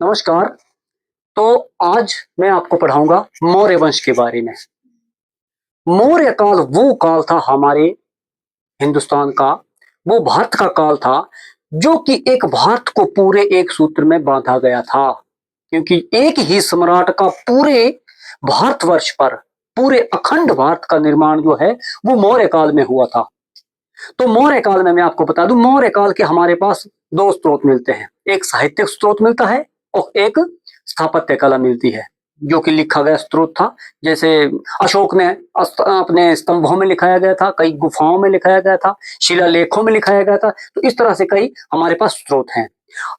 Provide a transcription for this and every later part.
नमस्कार। तो आज मैं आपको पढ़ाऊँगा मौर्य वंश के बारे में। मौर्य काल वो काल था हमारे हिंदुस्तान का, वो भारत का काल था, जो कि एक भारत को पूरे एक सूत्र में बाँधा गया था। क्योंकि एक ही सम्राट का पूरे भारतवर्ष पर, पूरे अखंड भारत का निर्माण जो है, वो मौर्य काल में हुआ था। तो मौर्य काल में मैं आपको बता दूं, मौर्य काल के हमारे पास दो स्रोत मिलते हैं। एक साहित्यिक स्रोत मिलता है और एक स्थापत्य कला मिलती है, जो कि लिखा गया स्रोत था। जैसे अशोक ने अपने स्तंभों में लिखाया गया था, कई गुफाओं में लिखाया गया था, शिलालेखों में लिखाया गया था। तो इस तरह से कई हमारे पास स्रोत हैं।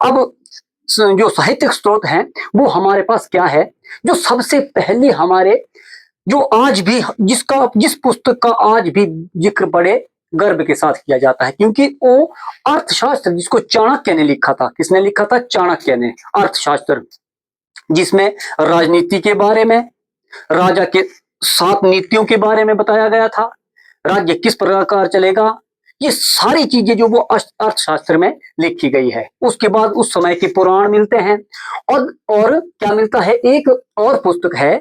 अब जो साहित्यिक स्रोत हैं, वो हमारे पास क्या है, जो सबसे पहले हमारे, जो आज भी जिस पुस्तक का आज भी जिक्र बड़े गर्व के साथ किया जाता है, क्योंकि वो अर्थशास्त्र जिसको चाणक्य ने लिखा था। किसने लिखा था? चाणक्य ने। अर्थशास्त्र जिसमें राजनीति के बारे में, राजा के 7 नीतियों के बारे में बताया गया था, राज्य किस प्रकार चलेगा, ये सारी चीजें जो वो अर्थशास्त्र में लिखी गई है। उसके बाद उस समय के पुराण मिलते हैं। और क्या मिलता है, एक और पुस्तक है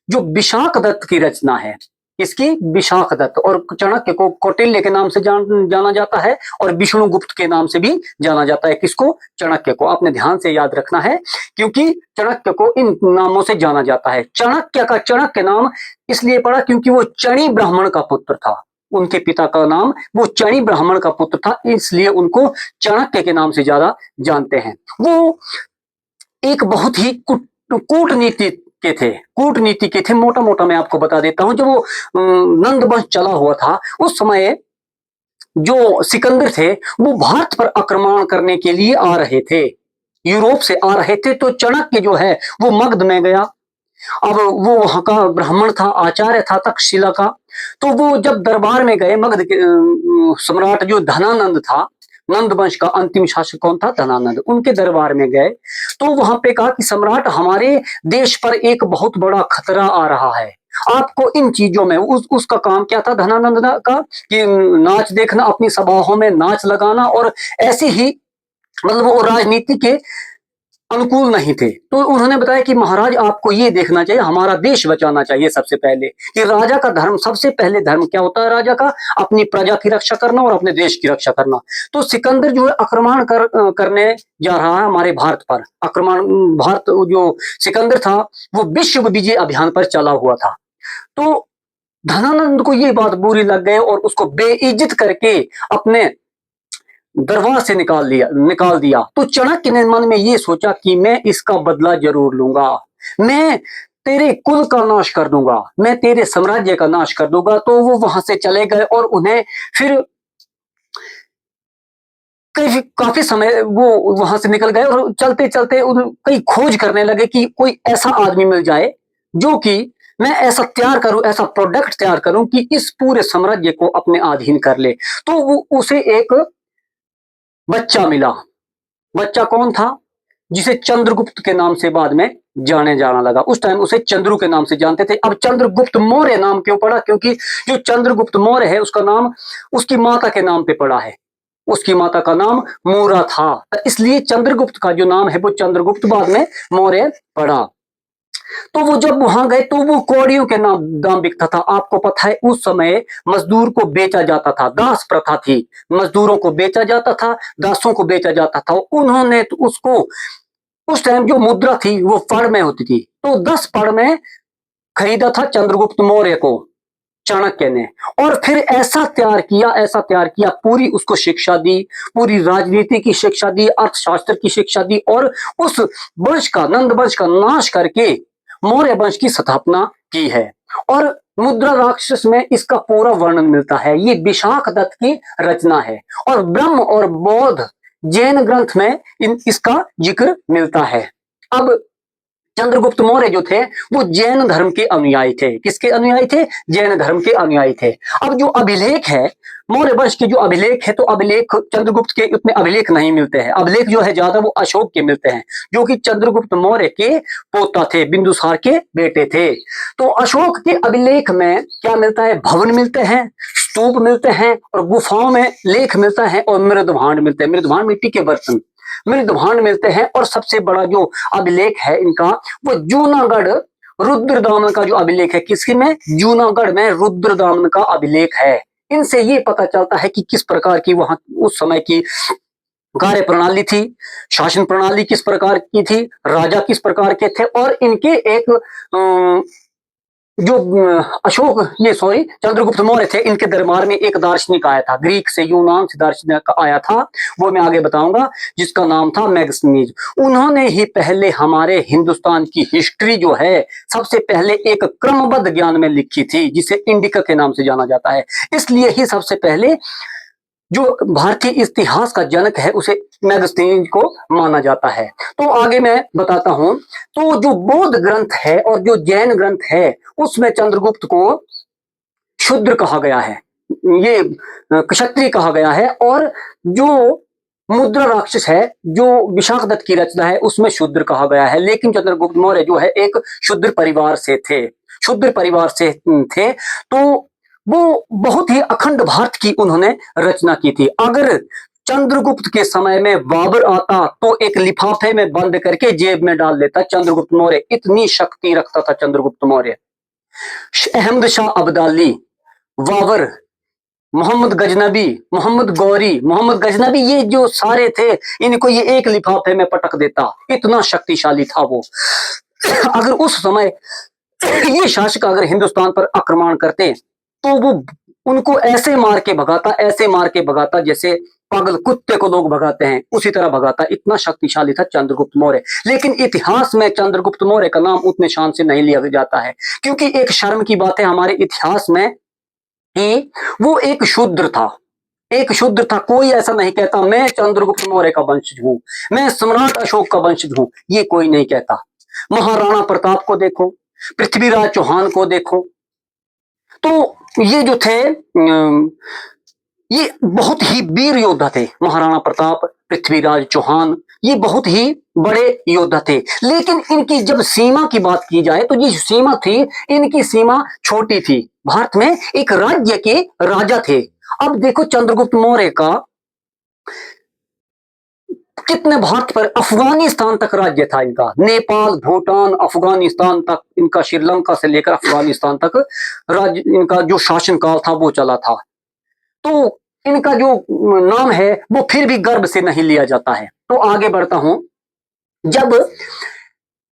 जो विशाख दत्त की रचना है। इसकी विशाख दत्त, और चाणक्य को कौटिल्य के नाम से जाना जाता है, और विष्णुगुप्त के नाम से भी जाना जाता है। किसको? चाणक्य को। आपने ध्यान से याद रखना है, क्योंकि चाणक्य को इन नामों से जाना जाता है। चाणक्य का चाणक्य नाम इसलिए पड़ा क्योंकि वो चणी ब्राह्मण का पुत्र था। उनके पिता का नाम, वो चणी ब्राह्मण का पुत्र था, इसलिए उनको चाणक्य के नाम से ज्यादा जानते हैं। वो एक बहुत ही कूटनीति के थे, कूटनीति के थे। मोटा मोटा मैं आपको बता देता हूं। जब वो नंद वंश चला हुआ था, उस समय जो सिकंदर थे, वो भारत पर आक्रमण करने के लिए आ रहे थे, यूरोप से आ रहे थे। तो चाणक्य जो है वो मगध में गया। अब वो वहां का ब्राह्मण था, आचार्य था तक्षशिला का। तो वो जब दरबार में गए, मगध के सम्राट जो धनानंद था, नंद वंश का अंतिम शासक कौन था? धनानंद। उनके दरबार में गए तो वहां पे कहा कि सम्राट, हमारे देश पर एक बहुत बड़ा खतरा आ रहा है, आपको इन चीजों में, उसका काम क्या था धनानंद का, कि नाच देखना, अपनी सभाओं में नाच लगाना, और ऐसे ही, मतलब वो राजनीति के अनुकूल नहीं थे। तो उन्होंने बताया कि महाराज, आपको ये देखना चाहिए, हमारा देश बचाना चाहिए सबसे पहले। कि राजा का धर्म, सबसे पहले धर्म क्या होता है राजा का? अपनी प्रजा की रक्षा करना और अपने देश की रक्षा करना। तो सिकंदर जो है आक्रमण करने जा रहा है हमारे भारत पर। आक्रमण, भारत जो सिकंदर था, वो विश्व विजय अभियान पर चला हुआ था। तो धनानंद को ये बात बुरी लग गई और उसको बेइज्जत करके अपने दरबार से निकाल दिया। तो चाणक्य ने मन में ये सोचा कि मैं इसका बदला जरूर लूंगा, मैं तेरे कुल का नाश कर दूंगा, मैं तेरे साम्राज्य का नाश कर दूंगा। तो वो वहां से चले गए और उन्हें फिर काफी समय वो वहां से निकल गए, और चलते चलते कई खोज करने लगे कि कोई ऐसा आदमी मिल जाए जो कि मैं ऐसा तैयार करूं, ऐसा प्रोडक्ट तैयार करूं कि इस पूरे साम्राज्य को अपने अधीन कर ले। तो वो उसे एक बच्चा मिला। बच्चा कौन था? जिसे चंद्रगुप्त के नाम से बाद में जाना लगा। उस टाइम उसे चंद्रू के नाम से जानते थे। अब चंद्रगुप्त मौर्य नाम क्यों पड़ा? क्योंकि जो चंद्रगुप्त मौर्य है, उसका नाम उसकी माता के नाम पे पड़ा है। उसकी माता का नाम मूरा था, इसलिए चंद्रगुप्त का जो नाम है वो चंद्रगुप्त, बाद में मौर्य पड़ा। तो वो जब वहां गए तो वो कौड़ियों के नाम दाम बिकता था। आपको पता है उस समय मजदूर को बेचा जाता था, दास प्रथा थी, मजदूरों को बेचा जाता था, दासों को बेचा जाता था। उन्होंने तो उसको, उस टाइम जो मुद्रा थी वो पड़ में होती थी, तो 10 पड़ में खरीदा था चंद्रगुप्त मौर्य को चाणक्य ने। और फिर ऐसा तैयार किया, पूरी उसको शिक्षा दी, पूरी राजनीति की शिक्षा दी, अर्थशास्त्र की शिक्षा दी, और उस वंश का, नंद वंश का नाश करके मौर्य वंश की स्थापना की है। और मुद्रा राक्षस में इसका पूरा वर्णन मिलता है। ये विशाख दत्त की रचना है, और ब्रह्म और बौद्ध जैन ग्रंथ में इसका जिक्र मिलता है। अब चंद्रगुप्त मौर्य जो थे, वो जैन धर्म के अनुयायी थे। किसके अनुयायी थे? जैन धर्म के अनुयायी थे। अब जो अभिलेख है, मौर्य वंश के जो अभिलेख है, तो अभिलेख चंद्रगुप्त के उतने अभिलेख नहीं मिलते हैं। अभिलेख जो है ज्यादा वो अशोक के मिलते हैं, जो कि चंद्रगुप्त मौर्य के पोता थे, बिंदुसार के बेटे थे। तो अशोक के अभिलेख में क्या मिलता है? भवन मिलते हैं, स्तूप मिलते हैं, और गुफाओं में लेख मिलता है, और मृदभांड मिलते हैं। मृदभांड मिट्टी के बर्तन, मृदभांड मिलते हैं। और सबसे बड़ा जो अभिलेख है इनका वो जूनागढ़ रुद्रदामन का जो अभिलेख है, किसकी में? जूनागढ़ में रुद्रदामन का अभिलेख है। इनसे ये पता चलता है कि किस प्रकार की वहां उस समय की कार्य प्रणाली थी, शासन प्रणाली किस प्रकार की थी, राजा किस प्रकार के थे। और इनके एक जो अशोक ये सॉरी चंद्रगुप्त मौर्य थे, इनके दरबार में एक दार्शनिक आया था, ग्रीक से यूनान से दार्शनिक आया था, वो मैं आगे बताऊंगा, जिसका नाम था मैगस्थनीज। उन्होंने ही पहले हमारे हिंदुस्तान की हिस्ट्री जो है सबसे पहले एक क्रमबद्ध ज्ञान में लिखी थी, जिसे इंडिका के नाम से जाना जाता है। इसलिए ही सबसे पहले जो भारतीय इतिहास का जनक है उसे मैगस्थनीज को माना जाता है। तो आगे मैं बताता हूं। तो जो बौद्ध ग्रंथ है और जो जैन ग्रंथ है उसमें चंद्रगुप्त को शूद्र कहा गया है, ये क्षत्रिय कहा गया है। और जो मुद्रा राक्षस है, जो विशाख दत्त की रचना है, उसमें शूद्र कहा गया है। लेकिन चंद्रगुप्त मौर्य जो है एक शूद्र परिवार से थे, शूद्र परिवार से थे। तो वो बहुत ही अखंड भारत की उन्होंने रचना की थी। अगर चंद्रगुप्त के समय में बाबर आता तो एक लिफाफे में बंद करके जेब में डाल लेता चंद्रगुप्त मौर्य, इतनी शक्ति रखता था चंद्रगुप्त मौर्य। अहमद शाह अब्दाली, बाबर, मोहम्मद गजनबी, मोहम्मद गौरी, मोहम्मद गजनबी, ये जो सारे थे इनको ये एक लिफाफे में पटक देता, इतना शक्तिशाली था वो। अगर उस समय ये शासक अगर हिंदुस्तान पर आक्रमण करते तो वो उनको ऐसे मार के भगाता, ऐसे मार के भगाता जैसे पागल कुत्ते को लोग भगाते हैं, उसी तरह भगाता। इतना शक्तिशाली था चंद्रगुप्त मौर्य। लेकिन इतिहास में चंद्रगुप्त मौर्य का नाम उतने शान से नहीं लिया जाता है, क्योंकि एक शर्म की बात है हमारे इतिहास में कि वो एक शूद्र था, एक शूद्र था। कोई ऐसा नहीं कहता मैं चंद्रगुप्त मौर्य का वंशज हूं, मैं सम्राट अशोक का वंशज हूं, ये कोई नहीं कहता। महाराणा प्रताप को देखो, पृथ्वीराज चौहान को देखो, तो ये जो थे ये बहुत ही वीर योद्धा थे। महाराणा प्रताप, पृथ्वीराज चौहान, ये बहुत ही बड़े योद्धा थे। लेकिन इनकी जब सीमा की बात की जाए तो ये सीमा थी, इनकी सीमा छोटी थी। भारत में एक राज्य के राजा थे। अब देखो चंद्रगुप्त मौर्य का कितने भारत पर, अफगानिस्तान तक राज्य था इनका, नेपाल, भूटान, अफगानिस्तान तक इनका, श्रीलंका से लेकर अफगानिस्तान तक राज्य, इनका जो शासनकाल था वो चला था। तो इनका जो नाम है वो फिर भी गर्व से नहीं लिया जाता है। तो आगे बढ़ता हूं। जब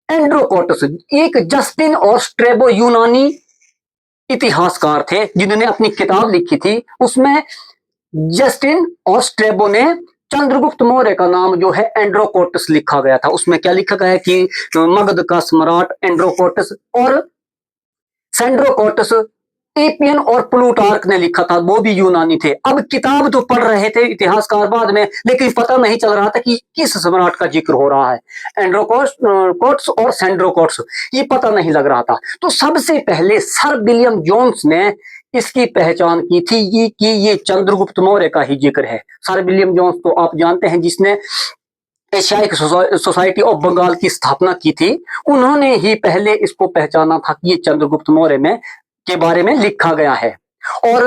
एंड्रोकोटस, एक जस्टिन और स्ट्रेबो यूनानी इतिहासकार थे जिन्होंने अपनी किताब लिखी थी, उसमें जस्टिन और स्ट्रेबो ने चंद्रगुप्त मौर्य का नाम जो है एंड्रोकोटस लिखा गया था। उसमें क्या लिखा गया है कि मगध का सम्राट एंड्रोकोटस और सेंड्रोकोटस, एपियन और प्लूटार्क ने लिखा था, वो भी यूनानी थे। अब किताब तो पढ़ रहे थे इतिहासकार बाद में, लेकिन पता नहीं चल रहा था कि किस सम्राट का जिक्र हो रहा है, एंड्रोकोटस और सेंड्रोकोटस, ये पता नहीं लग रहा था। तो सबसे पहले सर विलियम जोन्स ने इसकी पहचान की थी कि ये चंद्रगुप्त मौर्य का ही जिक्र है। सर विलियम जोन्स तो आप जानते हैं, जिसने एशियाई सोसाइटी ऑफ बंगाल की स्थापना की थी, उन्होंने ही पहले इसको पहचाना था कि ये चंद्रगुप्त मौर्य में के बारे में लिखा गया है। और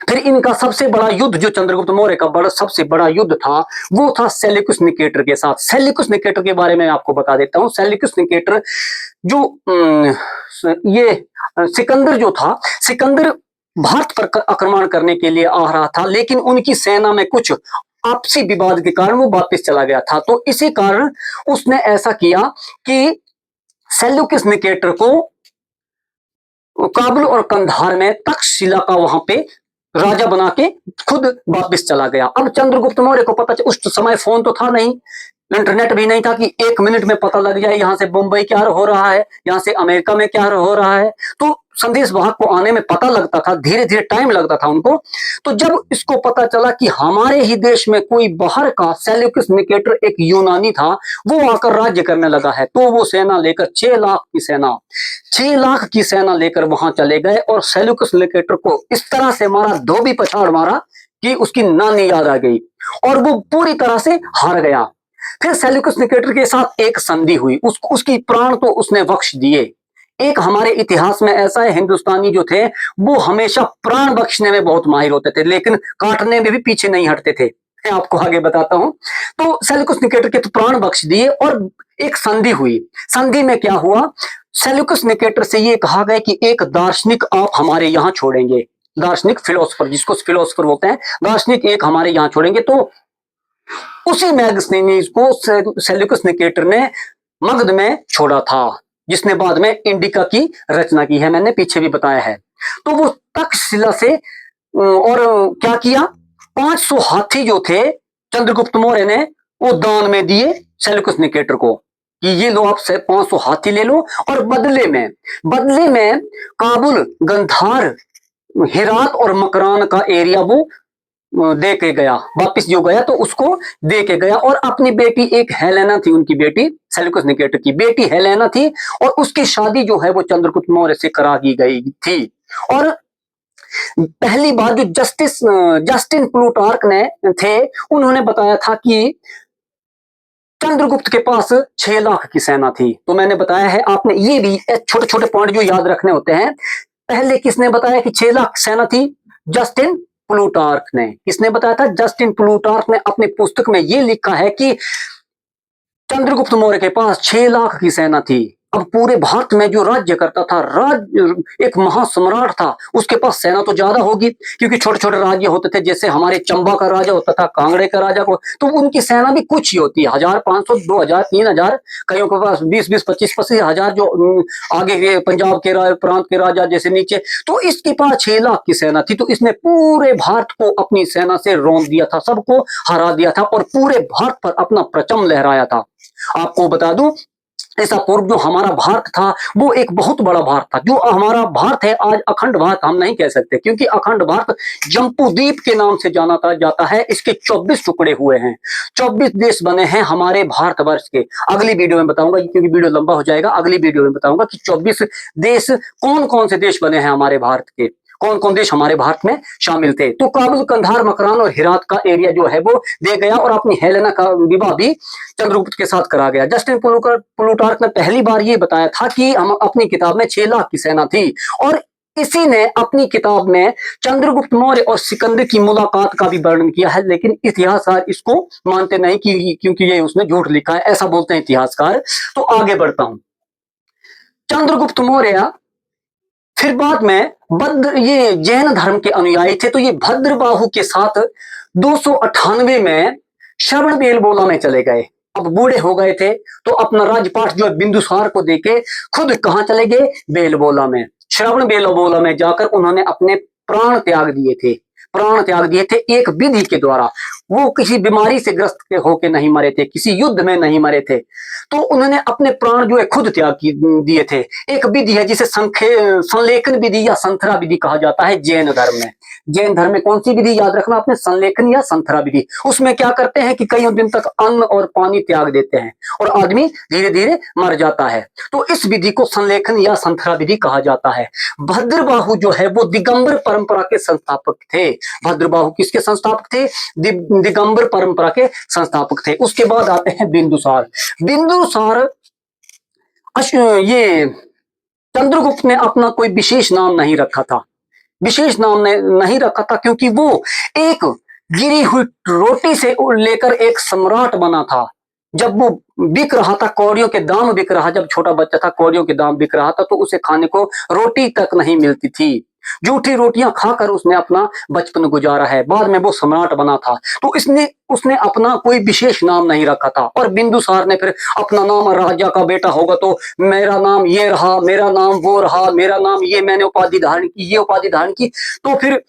फिर इनका सबसे बड़ा युद्ध, जो चंद्रगुप्त मौर्य का सबसे बड़ा युद्ध था, वो था सेल्यूकस निकेटर के साथ। सेल्यूकस निकेटर के बारे में आपको बता देता हूं। सेल्यूकस निकेटर जो ये सिकंदर जो था, सिकंदर भारत पर आक्रमण करने के लिए आ रहा था, लेकिन उनकी सेना में कुछ आपसी विवाद के कारण वो वापस चला गया था। तो इसी कारण उसने ऐसा किया कि सेल्यूकस निकेटर को काबुल और कंधार में तक्षशिला का वहां पे राजा बना के खुद वापस चला गया। अब चंद्रगुप्त मौर्य को पता, उस समय फोन तो था नहीं, इंटरनेट भी नहीं था कि एक मिनट में पता लग जाए यहाँ से मुंबई क्या हो रहा है, यहाँ से अमेरिका में क्या हो रहा है। तो संदेश वाहक को आने में पता लगता था, धीरे धीरे टाइम लगता था उनको। तो जब इसको पता चला कि हमारे ही देश में कोई बाहर का सेल्यूकस निकेटर एक यूनानी था, वो आकर राज्य करने लगा है, तो वो सेना लेकर 6 लाख की सेना, 6 लाख की सेना लेकर वहां चले गए और सेल्यूकस निकेटर को इस तरह से मारा, धोबी पछाड़ मारा कि उसकी नानी याद आ गई और वो पूरी तरह से हार गया। फिर सेल्यूकस निकेटर के साथ एक संधि हुई, उसकी प्राण तो उसने बख्श दिए। एक हमारे इतिहास में ऐसा है, हिंदुस्तानी जो थे वो हमेशा प्राण बख्शने में बहुत माहिर होते थे, लेकिन काटने में भी पीछे नहीं हटते थे। मैं आपको आगे बताता हूं। तो सेल्यूकस निकेटर के तो प्राण बख्श दिए और एक संधि हुई। संधि में क्या हुआ, सेल्यूकस निकेटर से ये कहा गया कि एक दार्शनिक आप हमारे यहां छोड़ेंगे, दार्शनिक फिलोसफर, जिसको फिलोसफर बोलते हैं, दार्शनिक एक हमारे यहां छोड़ेंगे। तो उसी मैगनीज को सेल्यूकस निकेटर ने मगध में छोड़ा था, जिसने बाद में इंडिका की रचना की है, मैंने पीछे भी बताया है। तो वो तक्षशिला से और क्या किया, 500 हाथी जो थे चंद्रगुप्त मौर्य ने वो दान में दिए सेल्यूकस निकेटर को कि ये लो आप 500 हाथी ले लो, और बदले में काबुल, गंधार, हेरात और मकरान का एरिया वो दे के गया, वापिस जो गया तो उसको दे के गया। और अपनी बेटी एक हेलेना थी, उनकी बेटी सेल्यूकस निकेटर की बेटी हेलेना थी, और उसकी शादी जो है वो चंद्रगुप्त मौर्य से करा दी गई थी। और पहली बार जो जस्टिन प्लूटार्क ने थे, उन्होंने बताया था कि चंद्रगुप्त के पास 6 लाख की सेना थी। तो मैंने बताया है, आपने ये भी छोटे छोटे पॉइंट जो याद रखने होते हैं। पहले किसने बताया कि 6 लाख सेना थी, जस्टिन प्लूटार्क ने। किसने बताया था, जस्टिन प्लूटार्क ने अपनी पुस्तक में यह लिखा है कि चंद्रगुप्त मौर्य के पास 6 लाख की सेना थी। अब पूरे भारत में जो राज्य करता था, एक महासम्राट था, उसके पास सेना तो ज्यादा होगी, क्योंकि छोटे छोटे राज्य होते थे, जैसे हमारे चंबा का राजा होता था, कांगड़े का राजा को, तो उनकी सेना भी कुछ ही होती है, 1500, 2000, 3000, कईयों के पास 20-20, 25-25 हजार, जो आगे के पंजाब के प्रांत के राजा जैसे नीचे। तो इसके पास 6 लाख की सेना थी। तो इसने पूरे भारत को अपनी सेना से रौंद दिया था, सबको हरा दिया था, और पूरे भारत पर अपना परचम लहराया था। आपको बता दूं, ऐसा पूर्व जो हमारा भारत था वो एक बहुत बड़ा भारत था। जो हमारा भारत है आज अखंड भारत हम नहीं कह सकते, क्योंकि अखंड भारत जम्बू द्वीप के नाम से जाना जाता है। इसके 24 टुकड़े हुए हैं, 24 देश बने हैं हमारे भारतवर्ष के। अगली वीडियो में बताऊंगा, क्योंकि वीडियो लंबा हो जाएगा, अगली वीडियो में बताऊंगा कि 24 देश, कौन कौन से देश बने हैं हमारे भारत के, कौन कौन देश हमारे भारत में शामिल थे। तो काबुल, कंधार, मकरान और हेरात का एरिया जो है वो दे गया, और अपनी हेलेना का विवाह भी चंद्रगुप्त के साथ करा गया। जस्टिन प्लूटार्क ने पहली बार ये बताया था कि हम अपनी किताब में 6 लाख की सेना थी, और इसी ने अपनी किताब में चंद्रगुप्त मौर्य और सिकंदर की मुलाकात का भी वर्णन किया है। लेकिन इतिहासकार इसको मानते नहीं, क्योंकि ये उसने झूठ लिखा है, ऐसा बोलते हैं इतिहासकार। तो आगे बढ़ता हूं। चंद्रगुप्त मौर्य फिर बाद में ये जैन धर्म के अनुयायी थे, तो ये भद्रबाहु के साथ 298 में श्रवण बेलगोला में चले गए। अब बूढ़े हो गए थे, तो अपना राजपाट जो है बिंदुसार को देके खुद कहां चले गए, बेलगोला में। श्रवण बेलगोला में जाकर उन्होंने अपने प्राण त्याग दिए थे, प्राण त्याग दिए थे एक विधि के द्वारा। वो किसी बीमारी से ग्रस्त होके नहीं मरे थे, किसी युद्ध में नहीं मरे थे, तो उन्होंने अपने प्राण जो है खुद त्याग दिए थे। एक विधि है जिसे संलेखन विधि या संथरा विधि कहा जाता है जैन धर्म में। जैन धर्म में कौन सी विधि याद रखना आपने, संलेखन या संथरा विधि। उसमें क्या करते हैं कि कई दिन तक अन्न और पानी त्याग देते हैं, और आदमी धीरे धीरे मर जाता है। तो इस विधि को संलेखन या संथरा विधि कहा जाता है। भद्रबाहु जो है वो दिगंबर परंपरा के संस्थापक थे। भद्रबाहु किसके संस्थापक थे, दिगंबर परंपरा के संस्थापक थे। उसके बाद आते हैं बिंदुसार। बिंदुसार, ये चंद्रगुप्त ने अपना कोई विशेष नाम नहीं रखा था, विशेष नाम नहीं रखा था, क्योंकि वो एक गिरी हुई रोटी से लेकर एक सम्राट बना था। जब वो बिक रहा था, कौड़ियों के दाम बिक रहा, जब छोटा बच्चा था कौड़ियों के दाम बिक रहा था, तो उसे खाने को रोटी तक नहीं मिलती थी। जूठी रोटियां खाकर उसने अपना बचपन गुजारा है, बाद में वो सम्राट बना था। तो उसने अपना कोई विशेष नाम नहीं रखा था। और बिंदुसार ने फिर अपना नाम, राजा का बेटा होगा तो मेरा नाम ये रहा, मेरा नाम वो रहा, मेरा नाम ये, मैंने उपाधि धारण की, ये उपाधि धारण की। तो फिर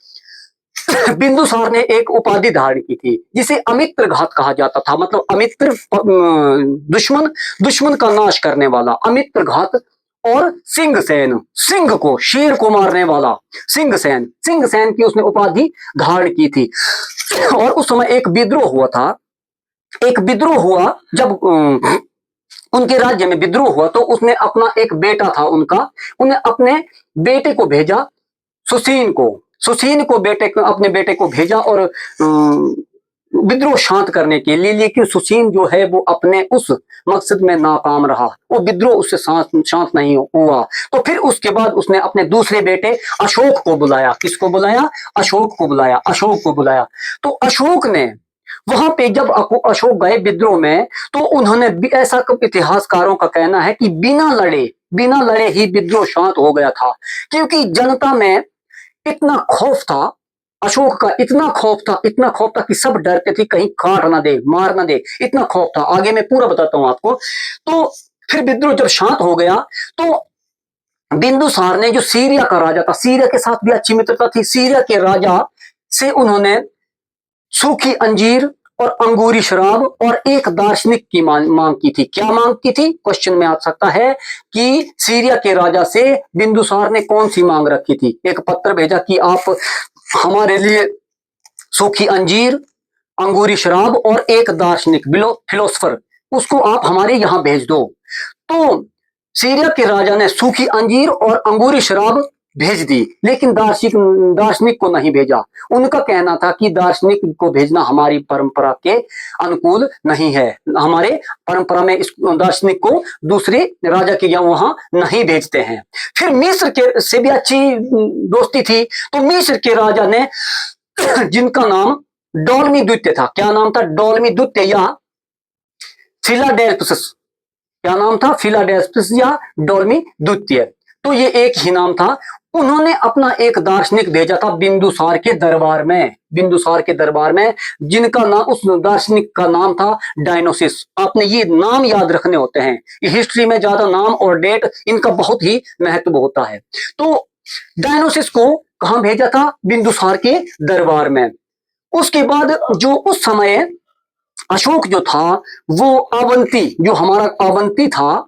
बिंदुसार ने एक उपाधि धारण की थी जिसे अमित्र घात कहा जाता था। मतलब अमित्र, दुश्मन का नाश करने वाला, अमित्र घात। और सिंहसेन, सिंह को, शेर को मारने वाला सिंहसेन की उसने उपाधि धारण की थी। और उस समय एक विद्रोह हुआ था, एक विद्रोह हुआ जब उनके राज्य में विद्रोह हुआ, तो उसने अपना एक बेटा था उनका, उन्हें अपने बेटे को भेजा, सुसीन को अपने बेटे को भेजा, और विद्रोह शांत करने के लिए। लेकिन सुसीन जो है वो अपने उस मकसद में नाकाम रहा, वो विद्रोह उससे शांत नहीं हुआ। तो फिर उसके बाद उसने अपने दूसरे बेटे अशोक को बुलाया। किसको बुलाया, अशोक को बुलाया, अशोक को बुलाया। तो अशोक ने वहां पे जब अशोक गए विद्रोह में, तो उन्होंने ऐसा इतिहासकारों का कहना है कि बिना लड़े ही विद्रोह शांत हो गया था, क्योंकि जनता में इतना खौफ था, अशोक का इतना खौफ था कि सब डरते थे कहीं काट ना दे, मार ना दे, इतना खौफ था। आगे मैं पूरा बताता हूं आपको। तो फिर विद्रोह जब शांत हो गया, तो बिंदुसार ने, जो सीरिया का राजा था, सीरिया के साथ भी अच्छी मित्रता थी, सीरिया के राजा से उन्होंने सूखी अंजीर और अंगूरी शराब और एक दार्शनिक की मांग की थी। क्या मांग की थी? क्वेश्चन में आ सकता है कि सीरिया के राजा से बिंदुसार ने कौन सी मांग रखी थी। एक पत्र भेजा कि आप हमारे लिए सूखी अंजीर, अंगूरी शराब और एक दार्शनिक फिलोसफर, उसको आप हमारे यहां भेज दो। तो सीरिया के राजा ने सूखी अंजीर और अंगूरी शराब भेज दी, लेकिन दार्शनिक को नहीं भेजा। उनका कहना था कि दार्शनिक को भेजना हमारी परंपरा के अनुकूल नहीं है, हमारे परंपरा में इस दार्शनिक को दूसरे राजा के यहाँ वहां नहीं भेजते हैं। फिर मिस्र के से भी अच्छी दोस्ती थी, तो मिस्र के राजा ने जिनका नाम डोलमी द्वितीय था, क्या नाम था? डोलमी द्वितीय या फिलाडेल्फस, क्या नाम था? फिलाडेल्फस या डोलमी द्वितीय, तो ये एक ही नाम था। उन्होंने अपना एक दार्शनिक भेजा था बिंदुसार के दरबार में, जिनका नाम, उस दार्शनिक का नाम था डायनोसिस। आपने ये नाम याद रखने होते हैं, हिस्ट्री में ज्यादा नाम और डेट इनका बहुत ही महत्व होता है। तो डायनोसिस को कहां भेजा था? बिंदुसार के दरबार में। उसके बाद जो उस समय अशोक जो था, वो अवंती, जो हमारा अवंती था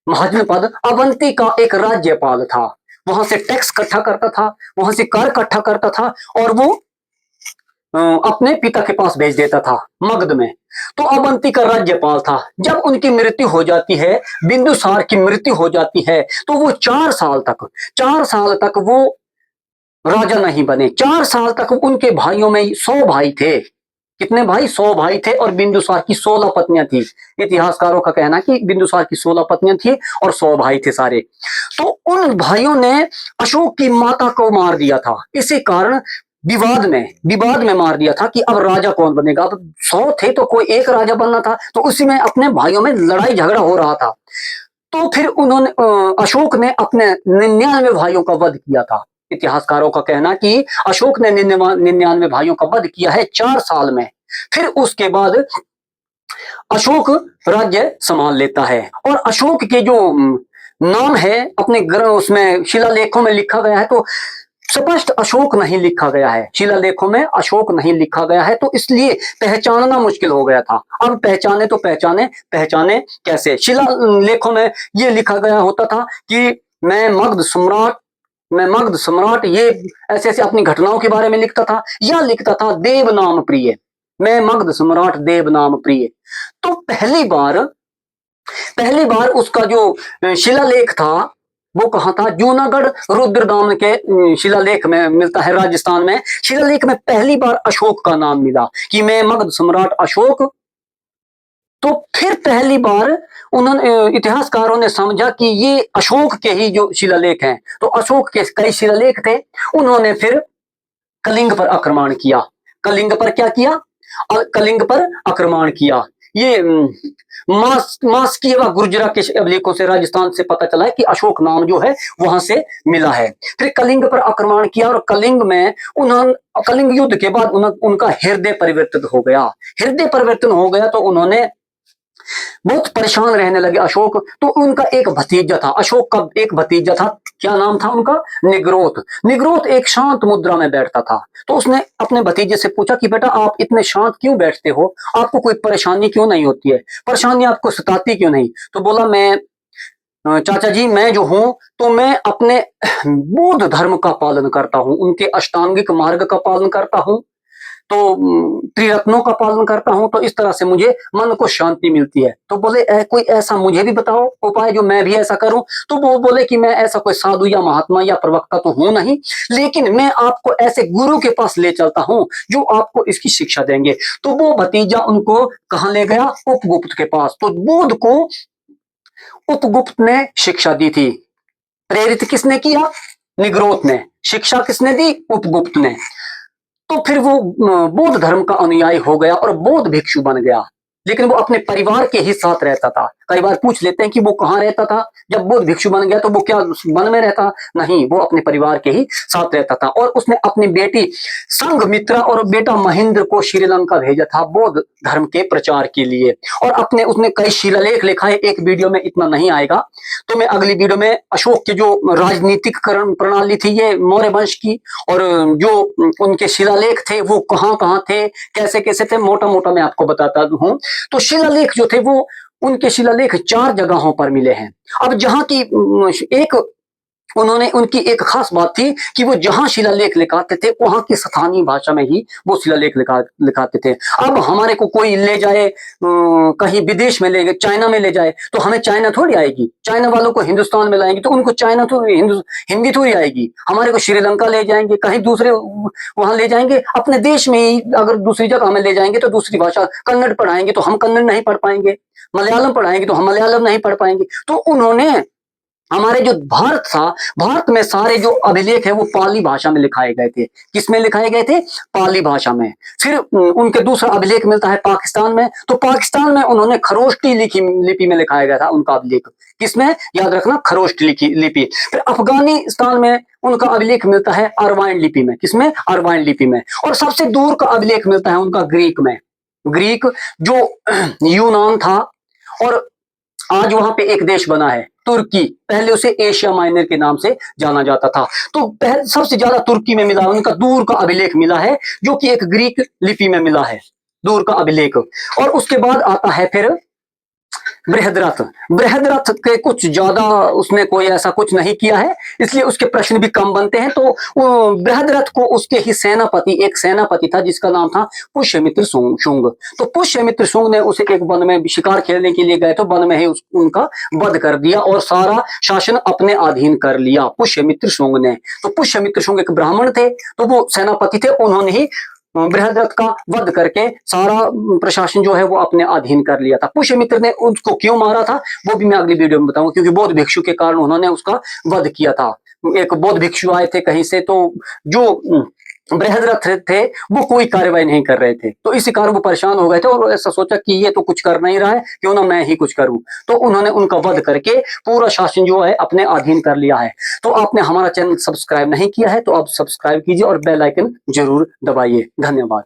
महाजनपद, अवंती का एक राज्यपाल था। वहां से टैक्स इकट्ठा करता था, वहां से कर इकट्ठा करता था, और वो अपने पिता के पास भेज देता था मगध में। तो अवंती का राज्यपाल था। जब उनकी मृत्यु हो जाती है, बिंदुसार की मृत्यु हो जाती है, तो वो 4 साल तक वो राजा नहीं बने। 4 साल तक उनके भाइयों में 100 भाई थे। कितने भाई? 100 भाई थे, और बिंदुसार की 16 पत्नियां थी। इतिहासकारों का कहना है कि बिंदुसार की 16 पत्नियां थी और 100 भाई थे सारे। तो उन भाइयों ने अशोक की माता को मार दिया था। इसी कारण विवाद में मार दिया था कि अब राजा कौन बनेगा। अब 100 थे तो कोई एक राजा बनना था, तो उसी में अपने भाइयों में लड़ाई झगड़ा हो रहा था। तो फिर उन्होंने अशोक ने अपने 99 भाइयों का वध किया था। इतिहासकारों का कहना कि अशोक ने 99 भाइयों का वध किया है 4 साल में। फिर उसके बाद अशोक राज्य संभाल लेता है, और अशोक के जो नाम है अपने उसमें शिलालेखों में लिखा गया है, तो स्पष्ट अशोक नहीं लिखा गया है, शिलालेखों में अशोक नहीं लिखा गया है, तो इसलिए पहचानना मुश्किल हो गया था। अब पहचाने तो पहचाने कैसे? शिलालेखों में ये लिखा गया होता था कि मैं मगध सम्राट, ये ऐसे ऐसे अपनी घटनाओं के बारे में लिखता था, या लिखता था देव नाम प्रिय, मैं मगध सम्राट देव नाम प्रिय। तो पहली बार उसका जो शिलालेख था वो कहाँ था? जूनागढ़ रुद्रदाम के शिलालेख में मिलता है, राजस्थान में। शिलालेख में पहली बार अशोक का नाम मिला कि मैं मगध सम्राट अशोक। तो फिर पहली बार उन्होंने इतिहासकारों ने समझा कि ये अशोक के ही जो शिलालेख हैं, तो अशोक के कई शिलालेख थे। उन्होंने फिर कलिंग पर आक्रमण किया। कलिंग पर क्या किया? कलिंग पर आक्रमण किया। ये मास्की व गुर्जरा के अभिलेखों से, राजस्थान से पता चला है कि अशोक नाम जो है वहां से मिला है। फिर कलिंग पर आक्रमण किया, और कलिंग युद्ध के बाद उनका हृदय परिवर्तित हो गया, तो उन्होंने बहुत परेशान रहने लगे अशोक। तो उनका एक भतीजा था, अशोक का एक भतीजा था, क्या नाम था उनका? निग्रोथ एक शांत मुद्रा में बैठता था। तो उसने अपने भतीजे से पूछा कि बेटा आप इतने शांत क्यों बैठते हो, आपको कोई परेशानी क्यों नहीं होती है, परेशानी आपको सताती क्यों नहीं? तो बोला, मैं चाचा जी, मैं जो हूं, तो मैं अपने बौद्ध धर्म का पालन करता हूं, उनके अष्टांगिक मार्ग का पालन करता हूं, तो त्रिरत्नों का पालन करता हूं, तो इस तरह से मुझे मन को शांति मिलती है। तो बोले, कोई ऐसा मुझे भी बताओ उपाय जो मैं भी ऐसा करूं। तो वो बोले कि मैं ऐसा कोई साधु या महात्मा या प्रवक्ता तो हूं नहीं, लेकिन मैं आपको ऐसे गुरु के पास ले चलता हूं जो आपको इसकी शिक्षा देंगे। तो वो भतीजा उनको कहां ले गया? उपगुप्त के पास। तो बुद्ध को उपगुप्त ने शिक्षा दी थी। प्रेरित किसने किया? निग्रोध ने। शिक्षा किसने दी? उपगुप्त ने। तो फिर वो बौद्ध धर्म का अनुयायी हो गया और बौद्ध भिक्षु बन गया। लेकिन वो अपने परिवार के ही साथ रहता था। कई बार पूछ लेते हैं कि वो कहाँ रहता था जब बौद्ध भिक्षु बन गया, तो वो क्या वन में रहता? नहीं, वो अपने परिवार के ही साथ रहता था। और उसने अपनी बेटी संघमित्रा और बेटा महेंद्र को श्रीलंका भेजा था बौद्ध धर्म के प्रचार के लिए। और अपने उसने कई शिलालेख लिखा है, एक वीडियो में इतना नहीं आएगा, तो मैं अगली वीडियो में अशोक की जो राजनीतिक प्रणाली थी ये मौर्य वंश की, और जो उनके शिलालेख थे वो कहाँ कहाँ थे, कैसे कैसे थे, मोटा मोटा मैं आपको बताता हूँ। तो शिलालेख जो थे वो उनके शिलालेख 4 जगहों पर मिले हैं। अब जहां की एक उन्होंने उनकी एक खास बात थी कि वो जहां शिलालेख लिखाते थे वहां की स्थानीय भाषा में ही वो शिलालेख लिखाते थे। अब हमारे को कोई ले जाए कहीं विदेश में ले गए, चाइना में ले जाए, तो हमें चाइना थोड़ी आएगी। चाइना वालों को हिंदुस्तान में लाएंगे तो उनको चाइना तो हिंदी थोड़ी आएगी। हमारे को श्रीलंका ले जाएंगे, कहीं दूसरे वहां ले जाएंगे, अपने देश में ही अगर दूसरी जगह हमें ले जाएंगे तो दूसरी भाषा, कन्नड़ पढ़ाएंगे तो हम कन्नड़ नहीं पढ़ पाएंगे, मलयालम पढ़ाएंगे तो हम मलयालम नहीं पढ़ पाएंगे। तो उन्होंने हमारे जो भारत था, भारत में सारे जो अभिलेख है वो पाली भाषा में लिखाए गए थे। किसमें लिखाए गए थे? पाली भाषा में। फिर उनके दूसरा अभिलेख मिलता है पाकिस्तान में, तो पाकिस्तान में उन्होंने खरोष्टी लिपि में लिखाया गया था उनका अभिलेख। किसमें? याद रखना, खरोष्टी लिपि। फिर अफगानिस्तान में उनका अभिलेख मिलता है अरवाइन लिपि में। किसमें? अरवाइन लिपि में। और सबसे दूर का अभिलेख मिलता है उनका ग्रीक में। ग्रीक जो यूनान था, और आज वहां पे एक देश बना है तुर्की, पहले उसे एशिया माइनर के नाम से जाना जाता था। तो सबसे ज्यादा तुर्की में मिला, उनका दूर का अभिलेख मिला है जो कि एक ग्रीक लिपि में मिला है, दूर का अभिलेख। और उसके बाद आता है फिर बृहद्रथ। बृहद्रथ के कुछ ज्यादा उसने कोई ऐसा कुछ नहीं किया है, इसलिए उसके प्रश्न भी कम बनते हैं। तो बृहद्रथ को उसके ही सेनापति, एक सेनापति था जिसका नाम था पुष्यमित्र शुंग। तो पुष्यमित्र शुंग ने उसे एक वन में शिकार खेलने के लिए गए, तो वन में ही उनका वध कर दिया और सारा शासन अपने अधीन कर लिया पुष्यमित्र शुंग ने। तो पुष्यमित्र शुंग एक ब्राह्मण थे, तो वो सेनापति थे, उन्होंने ही बृहद्रथ का वध करके सारा प्रशासन जो है वो अपने अधीन कर लिया था। पुष्यमित्र ने उसको क्यों मारा था वो भी मैं अगली वीडियो में बताऊंगा, क्योंकि बौद्ध भिक्षु के कारण उन्होंने उसका वध किया था। एक बौद्ध भिक्षु आए थे कहीं से, तो जो बृहद्रथ थे वो कोई कार्रवाई नहीं कर रहे थे, तो इसी कारण वो परेशान हो गए थे और ऐसा सोचा कि ये तो कुछ कर नहीं रहा है, क्यों ना मैं ही कुछ करूं। तो उन्होंने उनका वध करके पूरा शासन जो है अपने अधीन कर लिया है। तो आपने हमारा चैनल सब्सक्राइब नहीं किया है तो आप सब्सक्राइब कीजिए और बेल आइकन जरूर दबाइए। धन्यवाद।